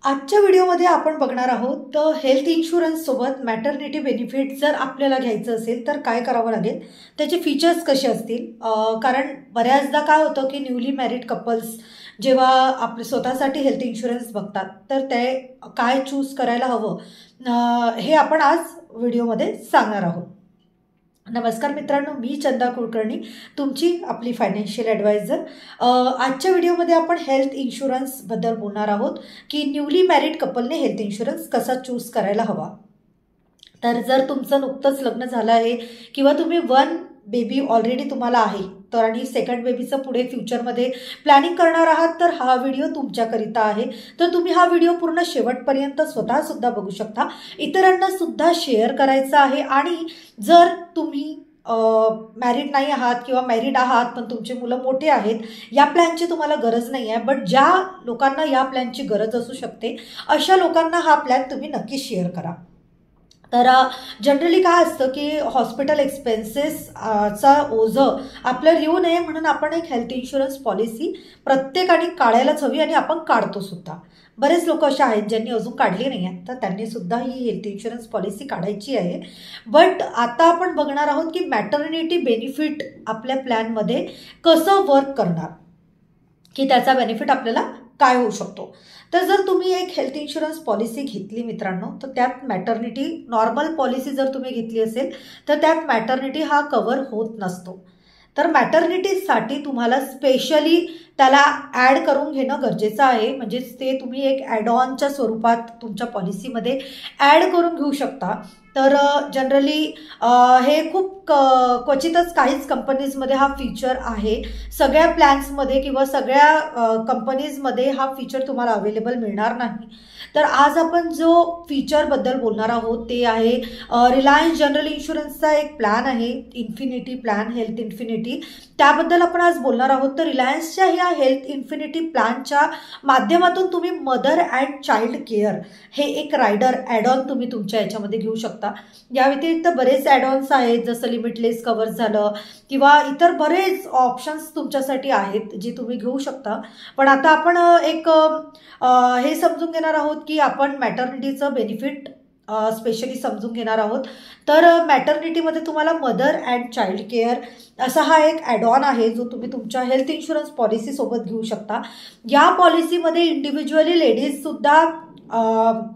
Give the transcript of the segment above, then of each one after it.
आजच्या व्हिडिओमध्ये आपण बघणार आहोत हेल्थ इन्शुरन्स सोबत मॅटर्निटी बेनिफिट जर आपल्याला घ्यायचं असेल तर काय करावं लागेल, त्याचे फीचर्स कसे असतील. कारण बऱ्याचदा काय होतं की न्यूली मॅरिड कपल्स जेव्हा आपले स्वतःसाठी हेल्थ इन्शुरन्स बघतात तर ते काय चूज करायला हवं हे आपण आज व्हिडिओमध्ये सांगणार आहोत. नमस्कार मित्रांनो, मी चंदा कुलकर्णी, तुमची आपली फायनान्शियल ॲडवायझर. आजच्या व्हिडिओमध्ये आपण हेल्थ इन्शुरन्सबद्दल बोलणार आहोत की न्यूली मॅरिड कपलने हेल्थ इन्शुरन्स कसा चूज करायला हवा. तर जर तुमचं नुकतंच लग्न झालं आहे किंवा तुम्ही वन बेबी ऑलरेडी तुम्हाला आहे तर आणि सेकंड बेबीचं पुढे फ्युचरमध्ये प्लॅनिंग करणार आहात तर हा व्हिडिओ तुमच्याकरिता आहे. तर तुम्ही हा व्हिडिओ पूर्ण शेवटपर्यंत स्वतःसुद्धा बघू शकता, इतरांना सुद्धा शेअर करायचा आहे. आणि जर तुम्ही मॅरिड नाही आहात किंवा मॅरिड आहात पण तुमचे मुलं मोठे आहेत, या प्लॅनची तुम्हाला गरज नाही आहे, बट ज्या लोकांना या प्लॅनची गरज असू शकते अशा लोकांना हा प्लॅन तुम्ही नक्की शेअर करा. तर जनरली काय असतं की हॉस्पिटल एक्सपेन्सेसचा ओझं आपल्याला येऊ नये म्हणून आपण एक हेल्थ इन्शुरन्स पॉलिसी प्रत्येकाने काढायलाच हवी आणि आपण काढतो सुद्धा. बरेच लोक असे आहेत ज्यांनी अजून काढली नाही आहेत, तर त्यांनी सुद्धा ही हेल्थ इन्शुरन्स पॉलिसी काढायची आहे. बट आता आपण बघणार आहोत की मॅटर्निटी बेनिफिट आपल्या प्लॅनमध्ये कसं वर्क करणार, की त्याचा बेनिफिट आपल्याला काय होऊ शकतो. तर जर तुम्ही एक हेल्थ इन्शुरन्स पॉलिसी घेतली मित्रांनो, तर त्यात मॅटर्निटी नॉर्मल पॉलिसी जर तुम्ही घेतली असेल तर त्यात मॅटर्निटी हा कव्हर होत नसतो. तर मॅटर्निटीसाठी तुम्हाला स्पेशली त्याला ॲड करून घेणं गरजेचं आहे. म्हणजेच ते तुम्ही एक ॲड ऑनच्या स्वरूपात तुमच्या पॉलिसीमध्ये ॲड करून घेऊ शकता. तर जनरली हे खूप क्वचितच काहीच कंपनीजमध्ये हा फीचर आहे. सगळ्या प्लॅन्समध्ये किंवा सगळ्या कंपनीजमध्ये हा फीचर तुम्हाला अवेलेबल मिळणार नाही. तर आज आपण जो फीचरबद्दल बोलणार आहोत ते आहे रिलायन्स जनरल इन्शुरन्सचा एक प्लॅन आहे, इन्फिनिटी प्लॅन, हेल्थ इन्फिनिटी. त्याबद्दल आपण आज बोलणार आहोत. तर रिलायन्सच्या ह्या हेल्थ इन्फिनिटी प्लॅनच्या माध्यमातून तुम्ही मदर अँड चाइल्ड केअर हे एक रायडर ॲड ऑन तुम्ही तुमच्या याच्यामध्ये घेऊ शकता. या व्यतिरिक्त बरेच ॲड ऑन्स आहेत, जसं लिमिटलेस कव्हर झालं किंवा इतर बरेच ऑप्शन्स तुमच्यासाठी आहेत जे तुम्ही घेऊ शकता. पण आता आपण एक हे समजून घेणार आहोत की आपण मॅटर्निटीचं बेनिफिट स्पेशली समजून घेणार आहोत. तर मॅटर्निटीमध्ये तुम्हाला मदर अँड चाइल्ड केअर असा हा एक ॲड ऑन आहे जो तुम्ही तुमच्या हेल्थ इन्शुरन्स पॉलिसीसोबत घेऊ शकता. या पॉलिसीमध्ये इंडिव्हिज्युअली लेडीजसुद्धा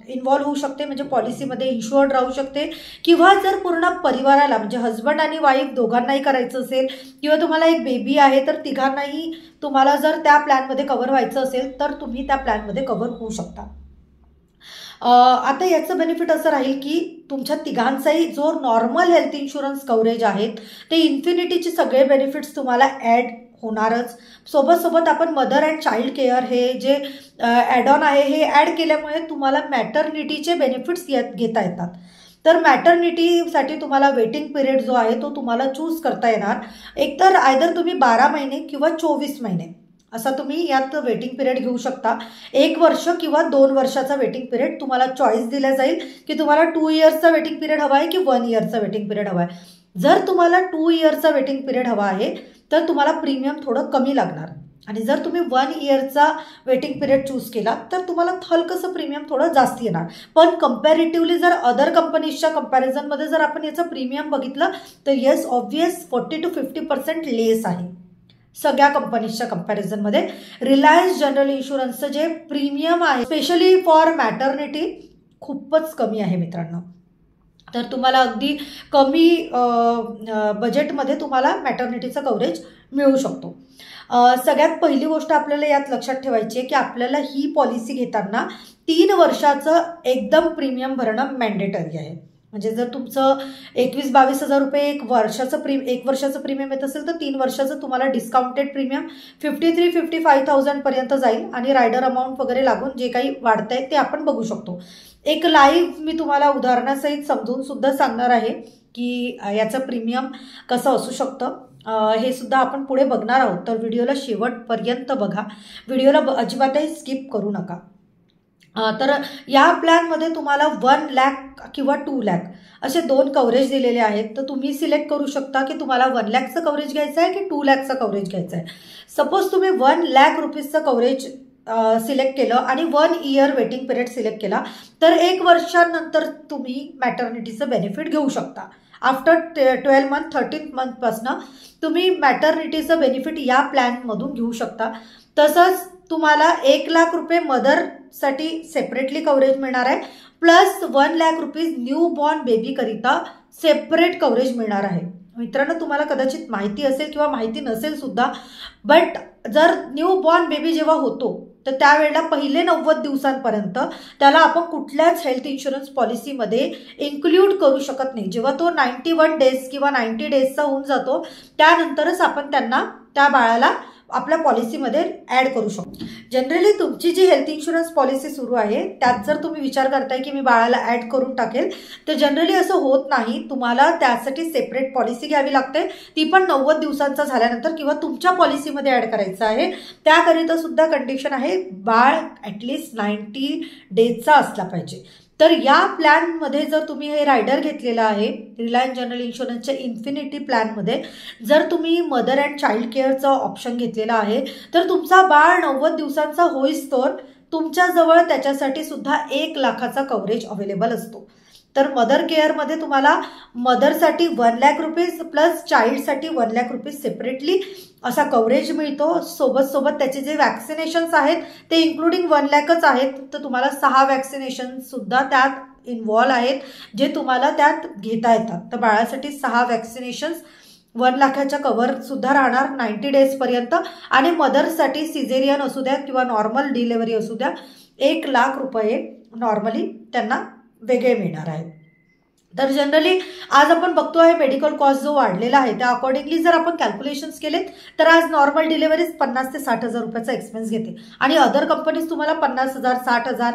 इन्व्हॉल्व होऊ शकते, म्हणजे पॉलिसीमध्ये इन्शुअर्ड राहू शकते. किंवा जर पूर्ण परिवाराला म्हणजे हजबंड आणि वाईफ दोघांनाही करायचं असेल किंवा तुम्हाला एक बेबी आहे तर तिघांनाही तुम्हाला जर त्या प्लॅनमध्ये कव्हर व्हायचं असेल तर तुम्ही त्या प्लॅनमध्ये कव्हर होऊ शकता. आता याचं बेनिफिट असं राहील की तुमच्या तिघांचाही जो नॉर्मल हेल्थ इन्शुरन्स कव्हरेज आहेत ते इन्फिनिटीचे सगळे बेनिफिट्स तुम्हाला ॲड होणारच. सोबत आपण मदर अँड चाइल्ड केअर हे जे ॲड ऑन आहे हे ॲड केल्यामुळे तुम्हाला मॅटर्निटीचे बेनिफिट्स घेता येतात. तर मॅटर्निटीसाठी तुम्हाला वेटिंग पिरियड जो आहे तो तुम्हाला चूज करता येणार. एकतर आयदर तुम्ही 12 महिने किंवा 24 महिने असा तुम्ही यात वेटिंग पिरियड घेऊ शकता. 1 वर्ष किंवा 2 वर्षाचा वेटिंग पिरियड तुम्हाला चॉईस दिला जाईल की तुम्हाला 2 इयर्सचा वेटिंग पिरियड हवा आहे की 1 इयरचा वेटिंग पिरियड हवा आहे. जर तुम्हाला 2 इयरचा वेटिंग पिरियड हवा आहे तर तुम्हाला प्रीमियम थोडं कमी लागणार, आणि जर तुम्ही 1 इयरचा वेटिंग पिरियड चूज केला तर तुम्हाला हलकंसं प्रीमियम थोडं जास्त येणार. पण कम्पॅरेटिव्हली जर अदर कंपनीजच्या कम्पॅरिझनमध्ये जर आपण याचं प्रीमियम बघितलं तर येस ऑब्वियस 40 to 50% लेस आहे. सगळ्या कंपनीजच्या कम्पॅरिझनमध्ये रिलायन्स जनरल इन्शुरन्सचं जे प्रीमियम आहे स्पेशली फॉर मॅटर्निटी खूपच कमी आहे मित्रांनो. तर तुम्हाला अगदी कमी बजेटमध्ये तुम्हाला मॅटर्निटीचं कव्हरेज मिळू शकतो. सगळ्यात पहिली गोष्ट आपल्याला यात लक्षात ठेवायची आहे की आपल्याला ही पॉलिसी घेताना 3 वर्षाचं एकदम प्रीमियम भरणं मॅन्डेटरी आहे. म्हणजे जर तुमचं 21-22 हजार रुपये एक वर्षाचं प्रीमियम येत असेल तर 3 वर्षाचं तुम्हाला डिस्काउंटेड प्रीमियम 53-55,000 पर्यंत जाईल आणि रायडर अमाऊंट वगैरे लागून जे काही वाढत आहे ते आपण बघू शकतो. एक लाईव्ह मी तुम्हाला उदाहरणासहित समजून सुद्धा सांगणार आहे की याचं प्रीमियम कसं असू शकतं. हे सुद्धा आपण पुढे बघणार आहोत. तर व्हिडिओला शेवटपर्यंत बघा, व्हिडिओला अजिबातही स्किप करू नका. तर या प्लॅनमध्ये तुम्हाला 1 लाख किंवा 2 लाख असे 2 कव्हरेज दिलेले आहेत. तर तुम्ही सिलेक्ट करू शकता की तुम्हाला 1 लाखचं कव्हरेज घ्यायचं आहे की 2 लाखचं कव्हरेज घ्यायचं आहे. सपोज तुम्ही 1 लाख रुपीजचं कव्हरेज सिलेक्ट केलं आणि 1 इयर वेटिंग पिरियड सिलेक्ट केला तर 1 वर्षानंतर तुम्ही मॅटर्निटीचं बेनिफिट घेऊ शकता. आफ्टर 12 मंथ 13 मंथपासनं तुम्ही मॅटर्निटीचं बेनिफिट या प्लॅनमधून घेऊ शकता. तसंच तुम्हाला 1 लाख रुपये मदरसाठी सेपरेटली कव्हरेज मिळणार आहे, plus 1 lakh rupees new born बेबीकरिता सेपरेट कव्हरेज मिळणार आहे. मित्रांनो, तुम्हाला कदाचित माहिती असेल किंवा माहिती नसेल सुद्धा, बट जर न्यू बॉर्न बेबी जेव्हा होतो तर त्यावेळेला पहिले 90 दिवसांपर्यंत त्याला आपण कुठल्याच हेल्थ इन्शुरन्स पॉलिसीमध्ये इन्क्ल्यूड करू शकत नाही. जेव्हा तो 91 डेज किंवा 90 डेजचा होऊन जातो त्यानंतरच आपण त्यांना त्या बाळाला आपल्या पॉलिसीमध्ये ॲड करू शकतो. जनरली तुमची जी हेल्थ इन्शुरन्स पॉलिसी सुरू आहे त्यात जर तुम्ही विचार करताय की मी बाळाला ॲड करून टाकेल, तर जनरली असं होत नाही. तुम्हाला त्यासाठी सेपरेट पॉलिसी घ्यावी लागते, ती पण 90 दिवसांचा झाल्यानंतर, किंवा तुमच्या पॉलिसीमध्ये ॲड करायचं आहे. त्याकरिता सुद्धा कंडिशन आहे, बाळ ॲटलिस्ट 90 डेजचा असला पाहिजे. तर या प्लॅनमध्ये जर तुम्ही हे रायडर घेतलेलं आहे रिलायन्स जनरल इन्शुरन्सच्या इन्फिनिटी प्लॅनमध्ये, जर तुम्ही मदर अँड चाइल्ड केअरचा ऑप्शन घेतलेला आहे तर तुमचा बाळ 90 दिवसांचा होईस्तोवर तुमच्याजवळ त्याच्यासाठी सुद्धा 1 लाखाचा कव्हरेज अवेलेबल असतो. तर मदर केअरमध्ये तुम्हाला मदरसाठी 1 लाख रुपीज प्लस चाइल्डसाठी 1 लाख रुपीज सेपरेटली असा कव्हरेज मिळतो. सोबत त्याचे जे वॅक्सिनेशन्स आहेत ते इन्क्लुडिंग 1 लाखच आहेत, तर तुम्हाला 6 वॅक्सिनेशनसुद्धा त्यात इन्व्हॉल्व आहेत जे तुम्हाला त्यात घेता येतात. तर बाळासाठी 6 वॅक्सिनेशन्स 1 लाखाच्या कव्हरसुद्धा राहणार 90 डेजपर्यंत, आणि मदरसाठी सिझेरियन असू द्या किंवा नॉर्मल डिलेव्हरी असू द्या 1 लाख रुपये नॉर्मली त्यांना वेगळे मिळणार आहेत. तर जनरली आज आपण बघतो आहे मेडिकल कॉस्ट जो वाढलेला आहे त्या अकॉर्डिंगली जर आपण कॅल्क्युलेशन्स केले तर आज नॉर्मल डिलिव्हरीज 50,000 ते 60,000 रुपयाचा एक्सपेन्स घेते, आणि अदर कंपनीज तुम्हाला 50,000 60,000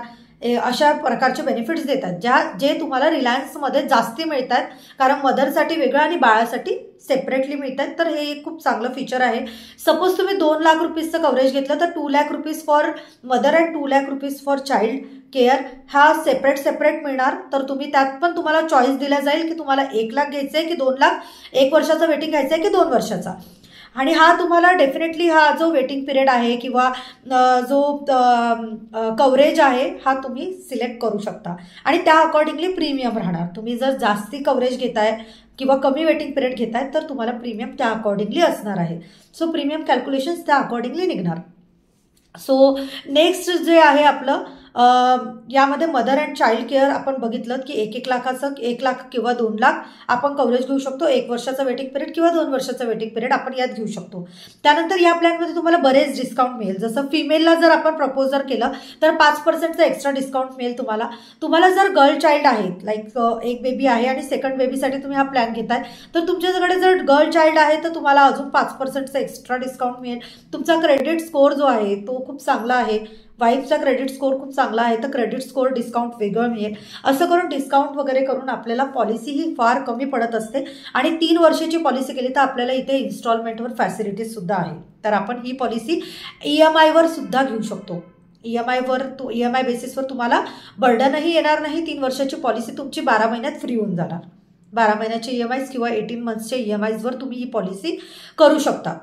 अशा प्रकारचे बेनिफिट्स देतात जे तुम्हाला रिलायन्समध्ये जास्ती मिळत आहेत, कारण मदरसाठी वेगळं आणि बाळासाठी सेपरेटली मिळत आहेत. तर हे एक खूप चांगलं फीचर आहे. सपोज तुम्ही 2 लाख रुपीजचं कव्हरेज घेतलं तर 2 lakh rupees for mother and 2 lakh rupees for child care हा सेपरेट मिळणार. तर तुम्ही त्यात पण तुम्हाला चॉईस दिला जाईल की तुम्हाला 1 लाख घ्यायचं आहे की 2 लाख, 1 वर्षाचा वेटिंग घ्यायचं आहे की 2 वर्षाचा. आणि हा तुम्हाला डेफिनेटली हा जो वेटिंग पिरियड आहे किंवा जो कव्हरेज आहे हा तुम्ही सिलेक्ट करू शकता, आणि त्या अकॉर्डिंगली प्रीमियम राहणार. तुम्ही जर जास्ती कव्हरेज घेताय किंवा कमी वेटिंग पिरियड घेताय तर तुम्हाला प्रीमियम त्या अकॉर्डिंगली असणार आहे. सो प्रीमियम कॅल्क्युलेशन्स त्या अकॉर्डिंगली निघणार. सो नेक्स्ट जे आहे आपलं यामध्ये मदर अँड चाइल्ड केअर आपण बघितलं की 1 लाखाचं 1 लाख किंवा 2 लाख आपण कव्हरेज घेऊ शकतो. 1 वर्षाचा वेटिंग पिरियड किंवा 2 वर्षाचा वेटिंग पिरियड आपण यात घेऊ शकतो. त्यानंतर या प्लॅनमध्ये तुम्हाला बरेच डिस्काउंट मिळेल. जसं फिमेलला जर आपण प्रपोजर केलं तर 5%चं एक्स्ट्रा डिस्काउंट मिळेल तुम्हाला जर गर्ल चाइल्ड आहे, लाईक एक बेबी आहे आणि सेकंड बेबीसाठी तुम्ही हा प्लॅन घेताय तर तुमच्याकडे जर गर्ल चाइल्ड आहे तर तुम्हाला अजून 5%चं एक्स्ट्रा डिस्काउंट मिळेल. तुमचा क्रेडिट स्कोअर जो आहे तो खूप चांगला आहे, वाईफचा क्रेडिट स्कोअर खूप चांगला आहे तर क्रेडिट स्कोअर डिस्काउंट वेगळं मिळेल. असं करून डिस्काउंट वगैरे करून आपल्याला पॉलिसी ही फार कमी पडत असते, आणि 3 वर्षाची पॉलिसी केली तर आपल्याला इथे इन्स्टॉलमेंटवर फॅसिलिटीज सुद्धा आहे. तर आपण ही पॉलिसी EMIवर सुद्धा घेऊ शकतो. EMI बेसिसवर तुम्हाला बर्डनही येणार नाही. 3 वर्षाची पॉलिसी तुमची 12 महिन्यात फ्री होऊन जाणार. 12 महिन्याचे EMIs किंवा 18 मंथ्सचे EMIsवर तुम्ही ही पॉलिसी करू शकता.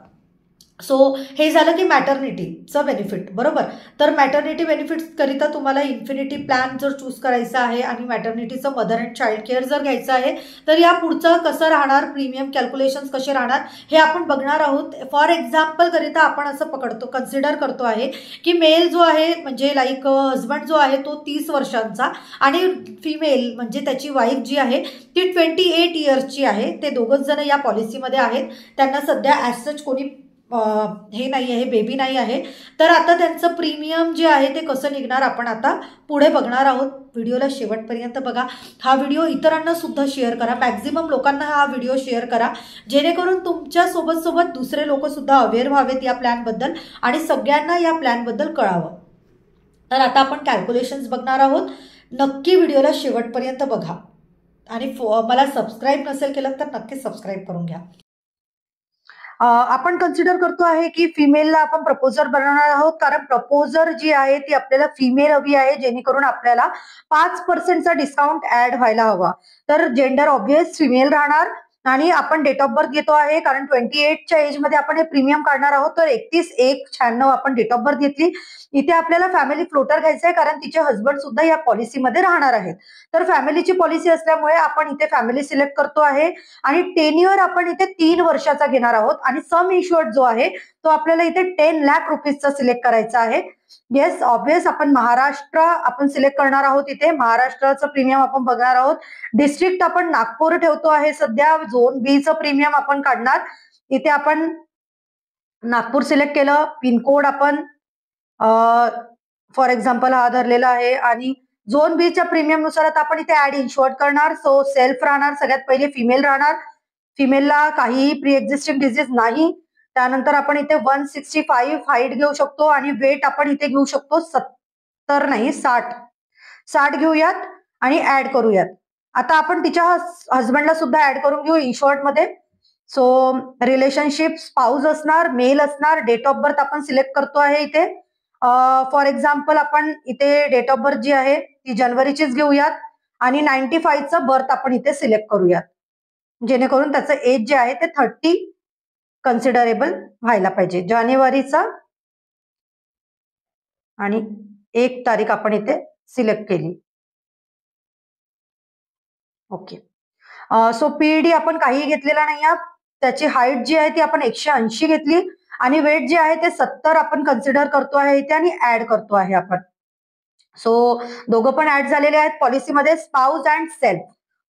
सो हे झालं की मॅटर्निटीचं बेनिफिट, बरोबर. तर मॅटर्निटी बेनिफिट्सकरिता तुम्हाला इन्फिनिटी प्लॅन जर चूज करायचा आहे आणि मॅटर्निटीचं मदर अँड चाइल्ड केअर जर घ्यायचं आहे तर या पुढचं कसं राहणार, प्रीमियम कॅल्क्युलेशन्स कसे राहणार हे आपण बघणार आहोत. फॉर एक्झाम्पलकरिता आपण असं कन्सिडर करतो आहे की मेल जो आहे म्हणजे लाईक हजबंड जो आहे तो 30 वर्षांचा आणि फिमेल म्हणजे त्याची वाईफ जी आहे ती 28 इयर्सची आहे. ते दोघंच जण या पॉलिसीमध्ये आहेत. त्यांना सध्या ॲज सच कोणी हे नाही आहे, बेबी नाही आहे. तर आता त्यांचं प्रीमियम जे आहे ते कसं निघणार आपण आता पुढे बघणार आहोत. व्हिडिओला शेवटपर्यंत बघा. हा व्हिडिओ इतरांना सुद्धा शेअर करा, मॅक्झिमम लोकांना हा व्हिडिओ शेअर करा जेणेकरून तुमच्या सोबत दुसरे लोक सुद्धा अवेअर व्हावेत या प्लॅनबद्दल आणि सगळ्यांना या प्लॅनबद्दल कळावं. तर आता आपण कॅल्क्युलेशन्स बघणार आहोत. नक्की व्हिडिओला शेवटपर्यंत बघा, आणि मला सबस्क्राईब नसेल केलं तर नक्की सबस्क्राईब करून घ्या. आपण कन्सिडर करतो आहे की फिमेलला आपण प्रपोजर बनवणार आहोत, कारण प्रपोजर जी आहे ती आपल्याला फिमेल हवी आहे जेणेकरून आपल्याला 5%चा डिस्काउंट ऍड व्हायला हवा. तर जेंडर ऑब्व्हियस फिमेल राहणार. आणि आपण डेट ऑफ बर्थ घेतो आहे कारण 28च्या एज मध्ये आपण हे प्रीमियम काढणार आहोत. तर 31/1/96 आपण डेट ऑफ बर्थ घेतली. इथे आपल्याला फॅमिली फ्लोटर घ्यायचं आहे कारण तिचे हसबंड सुद्धा या पॉलिसीमध्ये राहणार आहेत. तर फॅमिलीची पॉलिसी असल्यामुळे आपण इथे फॅमिली सिलेक्ट करतो आहे आणि टेन्युअर आपण इथे 3 वर्षाचा घेणार आहोत आणि सम इन्शुअर्ड जो आहे तो आपल्याला इथे 10 लाख रुपीजचा सिलेक्ट करायचा आहे. येस ऑब्वियस आपण महाराष्ट्र आपण सिलेक्ट करणार आहोत. इथे महाराष्ट्राचं प्रीमियम आपण बघणार आहोत. डिस्ट्रिक्ट आपण नागपूर ठेवतो आहे सध्या. झोन बी चं प्रीमियम आपण काढणार. इथे आपण नागपूर सिलेक्ट केलं. पिनकोड आपण फॉर एक्झाम्पल हा धरलेला आहे आणि झोन बी च्या प्रीमियम नुसार आता आपण इथे ऍड इन्शुअर्ड करणार. सो सेल्फ राहणार, सगळ्यात पहिले फिमेल राहणार. फिमेलला काहीही प्री एक्झिस्टिंग डिझीज नाही. त्यानंतर आपण इथे 165 हाईट घेऊ शकतो आणि वेट आपण इथे घेऊ शकतो 70 नाही 60 घेऊयात आणि ऍड करूयात. आता आपण तिच्या हसबंडला सुद्धा ऍड करून घेऊ इन्शुअर्ड मध्ये. सो रिलेशनशिप स्पाउस असणार, मेल असणार. डेट ऑफ बर्थ आपण सिलेक्ट करतो आहे इथे. फॉर एक्झाम्पल आपण इथे डेट ऑफ बर्थ जी आहे ती जानेवारीचीच घेऊयात आणि 95चं बर्थ आपण इथे सिलेक्ट करूयात जेणेकरून त्याचं एज जे आहे ते 30 कन्सिडरेबल व्हायला पाहिजे. जानेवारीचा आणि 1 तारीख आपण इथे सिलेक्ट केली. ओके. सो पीईडी आपण काही घेतलेला नाही. त्याची हाईट जी आहे ती आपण 180 घेतली आणि वेट जे आहे ते 70 आपण कन्सिडर करतो आहे इथे आणि ऍड करतो आहे आपण. सो दोघं पण ऍड झालेले आहेत पॉलिसीमध्ये, spouse and self.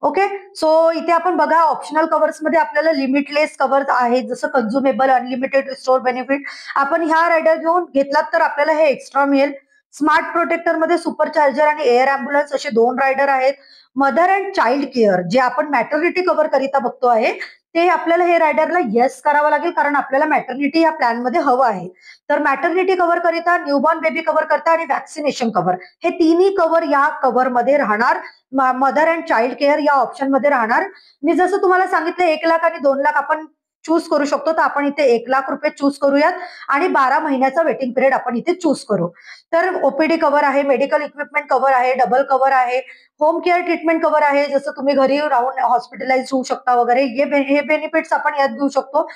Okay. So इथे आपण बघा ऑप्शनल कव्हर्स मध्ये आपल्याला लिमिटलेस कव्हर आहे जसं कन्झ्युमेबल, अनलिमिटेड रिस्टोर बेनिफिट. आपण ह्या रायडर घेऊन घेतलात तर आपल्याला हे एक्स्ट्रा मिळेल. स्मार्ट प्रोटेक्टर मध्ये सुपर चार्जर आणि एअर अँब्युलन्स असे 2 रायडर आहेत. मदर अँड चाइल्ड केअर जे आपण मॅटर्निटी कव्हर करिता बघतो आहे ते आपल्याला हे रायडरला येस करावं लागेल कारण आपल्याला मॅटर्निटी या प्लॅन मध्ये हवं आहे. तर मॅटर्निटी कव्हर करिता, न्यूबॉर्न बेबी कव्हर करता आणि वॅक्सिनेशन कव्हर हे तिन्ही कव्हर या कव्हर मध्ये राहणार. मदर अँड चाइल्ड केअर या ऑप्शन मध्ये राहणार. मी जसं तुम्हाला सांगितलं 1 लाख आणि 2 लाख आपण चूज करू शकतो. तर आपण इथे 1 लाख रुपये चूज करूयात आणि 12 महिन्याचा वेटिंग पिरियड आपण इथे चूज करू. तर ओपीडी कव्हर आहे, मेडिकल इक्विपमेंट कव्हर आहे, डबल कव्हर आहे, होम केअर ट्रीटमेंट कव्हर आहे जसं तुम्ही घरी राहून हॉस्पिटलाइज होऊ शकता वगैरे हे बेनिफिट्स आपण यात घेऊ शकतो.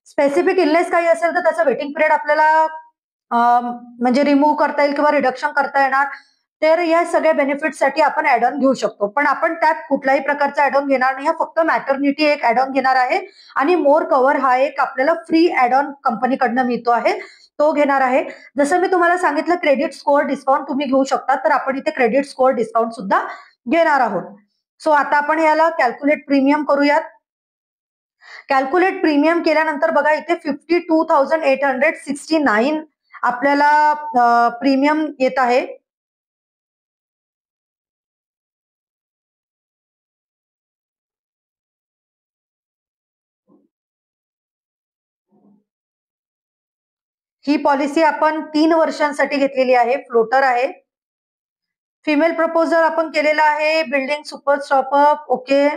स्पेसिफिक इलनेस काही असेल तर त्याचं वेटिंग पिरियड आपल्याला म्हणजे रिमूव्ह करता येईल किंवा रिडक्शन करता येणार. तर या सगळ्या बेनिफिटसाठी आपण ऍड ऑन घेऊ शकतो. पण आपण त्यात कुठल्याही प्रकारचा ऍड ऑन घेणार नाही. फक्त मॅटर्निटी एक ऍड ऑन घेणार आहे आणि मोर कव्हर हा एक आपल्याला फ्री ऍड ऑन कंपनीकडनं मिळतो आहे तो घेणार आहे. जसं मी तुम्हाला सांगितलं क्रेडिट स्कोअर डिस्काउंट तुम्ही घेऊ शकता. तर आपण इथे क्रेडिट स्कोअर डिस्काउंट सुद्धा घेणार आहोत. सो आता आपण याला कॅल्क्युलेट प्रीमियम करूयात. कॅल्क्युलेट प्रीमियम केल्यानंतर बघा इथे 52,869 आपल्याला प्रीमियम येत आहे. ही पॉलिसी आपण 3 वर्षांसाठी घेतलेली आहे. फ्लोटर आहे. फिमेल प्रपोजल आपण केलेला आहे. Building super top up okay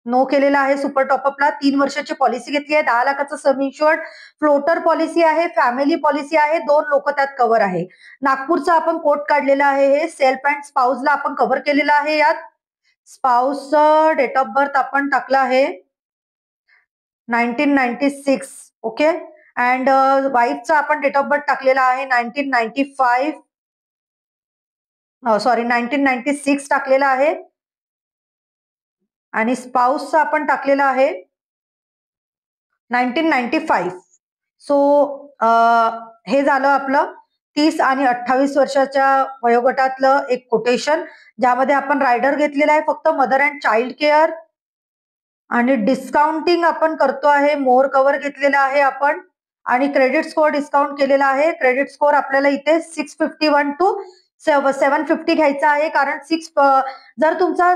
no केलेला आहे. सुपर टॉपअपला 3 वर्षाची पॉलिसी घेतली आहे. 10 लाखाचं सम इन्शुअर्ड. फ्लोटर पॉलिसी आहे, फॅमिली पॉलिसी आहे, 2 लोक त्यात कव्हर आहे. नागपूरचा आपण कोट काढलेला आहे. हे सेल्फ अँड स्पाउसला आपण कव्हर केलेलं आहे. यात स्पाउस डेट ऑफ बर्थ आपण टाकला आहे 1996 ओके अँड वाईफचा आपण डेट ऑफ बर्थ टाकलेला आहे 1995 सॉरी 1996 टाकलेला आहे आणि स्पाउसचा आपण टाकलेला आहे 1995. सो हे झालं आपलं 30 आणि 28 वर्षाच्या वयोगटातलं एक कोटेशन ज्यामध्ये आपण रायडर घेतलेला आहे फक्त मदर अँड चाइल्ड केअर आणि डिस्काउंटिंग आपण करतो आहे. मोर कव्हर घेतलेला आहे आपण आणि क्रेडिट स्कोअर डिस्काउंट केलेला आहे. क्रेडिट स्कोअर आपल्याला इथे 651 टू 750 घ्यायचा आहे कारण जर तुमचा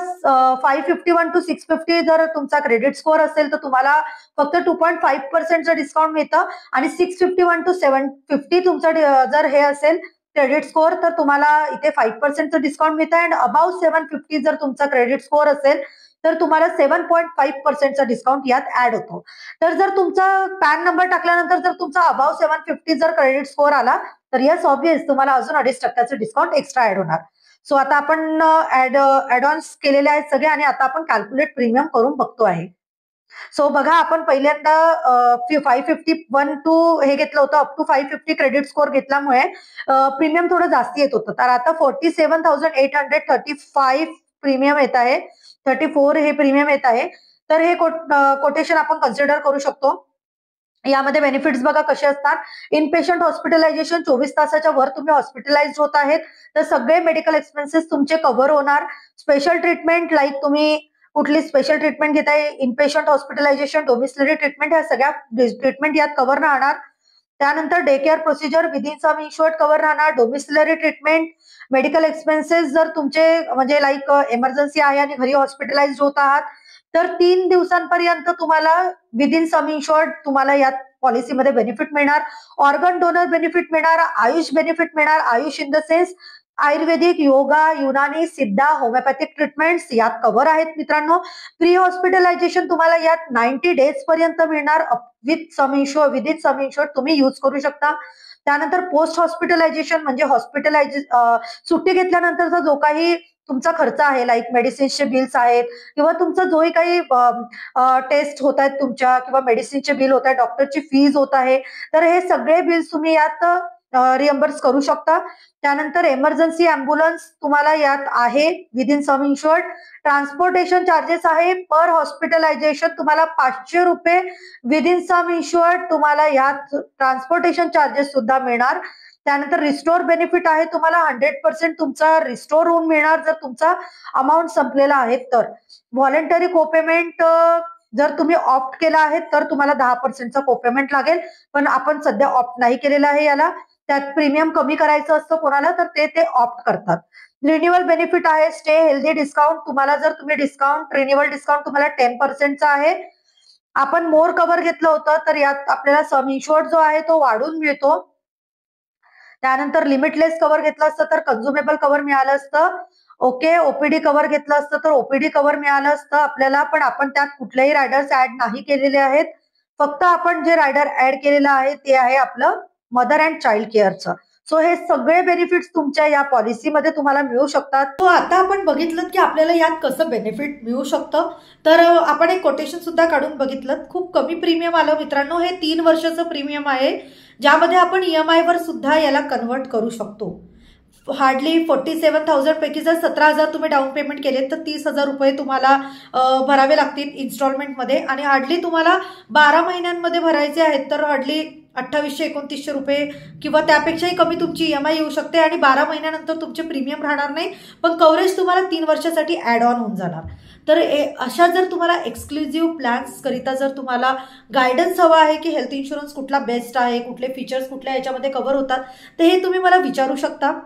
551 टू 650 जर तुमचा क्रेडिट स्कोअर असेल तर तुम्हाला फक्त 2.5% डिस्काउंट मिळतं आणि 651 टू 750 तुमचं जर हे असेल क्रेडिट स्कोअर तर तुम्हाला इथे 5% डिस्काउंट मिळतं अँड अबाउट 750 जर तुमचा क्रेडिट स्कोअर असेल तर तुम्हाला 7.5% डिस्काउंट यात ऍड होतो. तर जर तुमचा पॅन नंबर टाकल्यानंतर जर तुमचा अबाव 750 जर क्रेडिट स्कोअर आला तर येस ऑब्वियस तुम्हाला अजून 2.5% डिस्काउंट एक्स्ट्रा ऍड होणार. सो आता आपण ऍड ऑन्स केलेले आहेत सगळे आणि आता आपण कॅल्क्युलेट प्रीमियम करून बघतो आहे. सो बघा, आपण पहिल्यांदा 551 टू हे घेतलं होतं, अप टू 550 क्रेडिट स्कोर घेतल्यामुळे प्रीमियम थोडं जास्त येत होतं. तर आता 47,835 प्रीमियम येत आहे, 34 हे प्रीमियम येत आहे. तर हे कोटेशन आपण कन्सिडर करू शकतो. यामध्ये बेनिफिट्स बघा कसे असतात. इनपेशंट हॉस्पिटलायझेशन 24 तासाच्या वर तुम्ही हॉस्पिटलाइज होत आहेत तर सगळे मेडिकल एक्सपेन्सेस तुमचे कव्हर होणार. स्पेशल ट्रीटमेंट लाईक तुम्ही कुठली स्पेशल ट्रीटमेंट घेताय, इनपेशंट हॉस्पिटलायझेशन, डोमिसिलरी ट्रीटमेंट, ह्या सगळ्या ट्रीटमेंट यात कव्हर राहणार. त्यानंतर डे केअर प्रोसिजर विदिन सम इन्शुअर्ड कव्हर राहणार. डोमिसिलरी ट्रीटमेंट, मेडिकल एक्सपेन्सेस जर तुमचे म्हणजे लाईक इमर्जन्सी आहे आणि घरी हॉस्पिटलाइज होत आहात तर 3 दिवसांपर्यंत तुम्हाला विदिन सम इन्शुअर्ड तुम्हाला यात पॉलिसीमध्ये बेनिफिट मिळणार. ऑर्गन डोनर बेनिफिट मिळणार, आयुष बेनिफिट मिळणार. आयुष इन द सेन्स आयुर्वेदिक, योगा, युनानी, सिद्धा, होमिओपॅथिक ट्रीटमेंट्स यात कव्हर आहेत मित्रांनो. प्री हॉस्पिटलायझेशन तुम्हाला यात 90 डेज पर्यंत मिळणार with sum insured, within sum insured तुम्ही युज करू शकता. त्यानंतर पोस्ट हॉस्पिटलायझेशन म्हणजे सुट्टी घेतल्यानंतरचा जो काही तुमचा खर्च आहे, लाईक मेडिसिन्सचे बिल्स आहेत किंवा तुमचा जोही काही टेस्ट होत आहेत तुमच्या किंवा मेडिसिनचे बिल होत आहे, डॉक्टरची फीज होत आहे, तर हे सगळे बिल्स तुम्ही यात रिएम्बर्स करू शकता. त्यानंतर इमर्जन्सी अँब्युलन्स तुम्हाला यात आहे विदिन सम इन्शुअर्ड. ट्रान्सपोर्टेशन चार्जेस आहे पर हॉस्पिटलायझेशन तुम्हाला 500 रुपये विदिन सम इन्शुअर्ड तुम्हाला यात ट्रान्सपोर्टेशन चार्जेस सुद्धा मिळणार. त्यानंतर रिस्टोर बेनिफिट आहे तुम्हाला 100% तुमचा रिस्टोर होऊन मिळणार जर तुमचा अमाऊंट संपलेला आहे तर. व्हॉलेंटरी कोपेमेंट जर तुम्ही ऑप्ट केला आहे तर तुम्हाला 10%चा कोपेमेंट लागेल, पण आपण सध्या ऑप्ट नाही केलेला आहे याला. त्यात प्रीमियम कमी करायचं असतं कोणाला तर ते ऑप्ट करतात. रिन्युअल बेनिफिट आहे स्टे हेल्दी डिस्काउंट तुम्हाला, जर तुम्ही डिस्काउंट रिन्युअल डिस्काउंट तुम्हाला 10%चा आहे. आपण मोर कव्हर घेतलं होतं तर यात आपल्याला सम इन्शुअर्ड जो आहे तो वाढून मिळतो. त्यानंतर लिमिटलेस कव्हर घेतलं असतं तर कन्झ्युमेबल कव्हर मिळालं असतं. ओके, ओपीडी कव्हर घेतलं असतं तर ओपीडी कव्हर मिळालं असतं आपल्याला, पण आपण त्यात कुठलेही रायडर्स ऍड नाही केलेले आहेत. फक्त आपण जे रायडर ऍड केलेलं आहे ते आहे आपलं मदर अँड चाइल्ड केअरचं. सो हे सगळे बेनिफिट्स तुमच्या या पॉलिसीमध्ये तुम्हाला मिळू शकतात. तो आता आपण बघितलं की आपल्याला यात कसं बेनिफिट मिळू शकतं, तर आपण एक कोटेशन सुद्धा काढून बघितलं. खूप कमी प्रीमियम आलं मित्रांनो. हे 3 वर्षाचं प्रीमियम आहे ज्यामध्ये आपण EMI वर सुद्धा याला कन्वर्ट करू शकतो. हार्डली 47,000 पैकी जर 17,000 तुम्ही डाऊन पेमेंट केले तर 30,000 रुपये तुम्हाला भरावे लागतील इन्स्टॉलमेंटमध्ये, आणि हार्डली तुम्हाला 12 महिन्यांमध्ये भरायचे आहेत तर हार्डली 2800-2900 रुपये किंवा त्यापेक्षाही कमी तुमची EMI येऊ शकते, आणि 12 महिन्यानंतर तुमचे प्रीमियम राहणार नाही, पण कव्हरेज तुम्हाला 3 वर्षासाठी ऍड ऑन होऊन जाणार. तर अशा जर तुम्हाला एक्सक्लुझिव्ह प्लॅन्स करिता जर तुम्हाला गायडन्स हवा आहे की हेल्थ इन्शुरन्स कुठला बेस्ट आहे, कुठले फीचर्स कुठल्या याच्यामध्ये कव्हर होतात, तर हे तुम्ही मला विचारू शकता.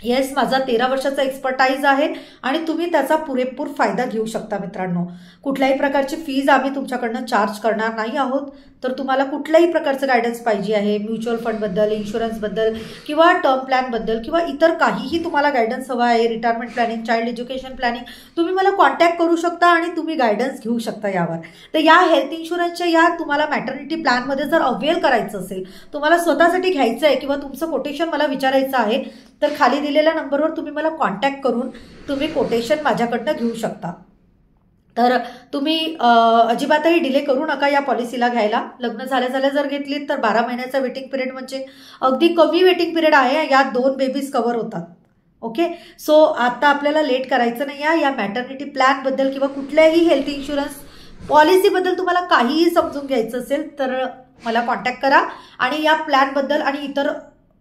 येस, माझा 13 वर्षाचा एक्सपर्टाईज आहे आणि तुम्ही त्याचा पुरेपूर फायदा घेऊ शकता मित्रांनो. कुठल्याही प्रकारची फीज आम्ही तुमच्याकडनं चार्ज करणार नाही आहोत. तर तुम्हाला कुठल्याही प्रकारचं गायडन्स पाहिजे आहे, म्युच्युअल फंडबद्दल, इन्शुरन्सबद्दल किंवा टर्म प्लॅनबद्दल किंवा इतर काहीही तुम्हाला गायडन्स हवा आहे, retirement planning, child education planning, तुम्ही मला कॉन्टॅक्ट करू शकता आणि तुम्ही गायडन्स घेऊ शकता यावर. तर या हेल्थ इन्शुरन्सच्या या तुम्हाला मॅटर्निटी प्लॅनमध्ये जर अवेल करायचं असेल, तुम्हाला स्वतःसाठी घ्यायचं आहे किंवा तुमचं कोटेशन मला विचारायचं आहे, तर खाली दिलेल्या नंबरवर तुम्ही मला कॉन्टॅक्ट करून तुम्ही कोटेशन माझ्याकडनं घेऊ शकता. तर तुम्ही अजिबातही डिले करू नका या पॉलिसीला घ्यायला. लग्न झाल्या जर घेतलीत तर 12 महिन्याचा वेटिंग पिरियड म्हणजे अगदी कमी वेटिंग पिरियड आहे. यात 2 बेबीज कव्हर होतात. ओके, सो आता आपल्याला लेट करायचं नाही आहे. या मॅटर्निटी प्लॅनबद्दल किंवा कुठल्याही हेल्थ इन्शुरन्स पॉलिसीबद्दल तुम्हाला काहीही समजून घ्यायचं असेल तर मला कॉन्टॅक्ट करा, आणि या प्लॅनबद्दल आणि इतर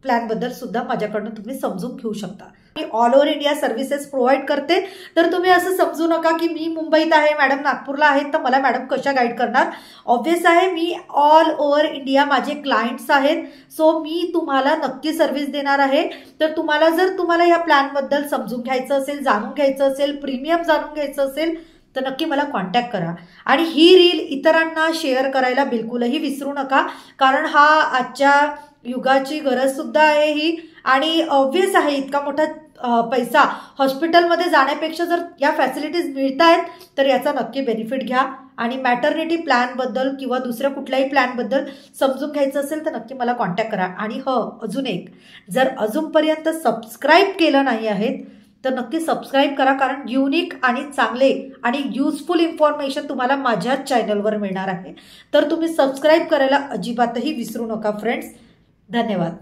प्लॅनबद्दल सुद्धा माझ्याकडनं तुम्ही समजून घेऊ शकता. मी all over India services provide करते. तर तुम्ही असं समजू नका की मी मुंबईत आहे, मॅडम नागपूरला आहेत, तर मला मॅडम कशा गाईड करणार. ऑब्व्हियस आहे, मी ऑल ओव्हर इंडिया माझे क्लायंट्स आहेत, सो मी तुम्हाला नक्की सर्व्हिस देणार आहे. तर तुम्हाला या प्लॅनबद्दल समजून घ्यायचं असेल, जाणून घ्यायचं असेल, प्रीमियम जाणून घ्यायचं असेल तर नक्की मला कॉन्टॅक्ट करा. आणि ही रील इतरांना शेअर करायला बिलकुलही विसरू नका, कारण हा आजच्या युगाची गरज सुद्धा आहे ही. आणि ऑब्व्हियस आहे, इतका मोठा पैसा हॉस्पिटलमध्ये जाण्यापेक्षा जर या फॅसिलिटीज मिळत आहेत तर याचा नक्की बेनिफिट घ्या. आणि मॅटर्निटी प्लॅनबद्दल किंवा दुसऱ्या कुठल्याही प्लॅनबद्दल समजून घ्यायचं असेल तर नक्की मला कॉन्टॅक्ट करा. आणि अजून एक, जर अजूनपर्यंत सबस्क्राईब केलं नाही आहेत तर नक्की सबस्क्राईब करा, कारण युनिक आणि चांगले आणि युजफुल इन्फॉर्मेशन तुम्हाला माझ्याच चॅनलवर मिळणार आहे. तर तुम्ही सबस्क्राईब करायला अजिबातही विसरू नका फ्रेंड्स. धन्यवाद.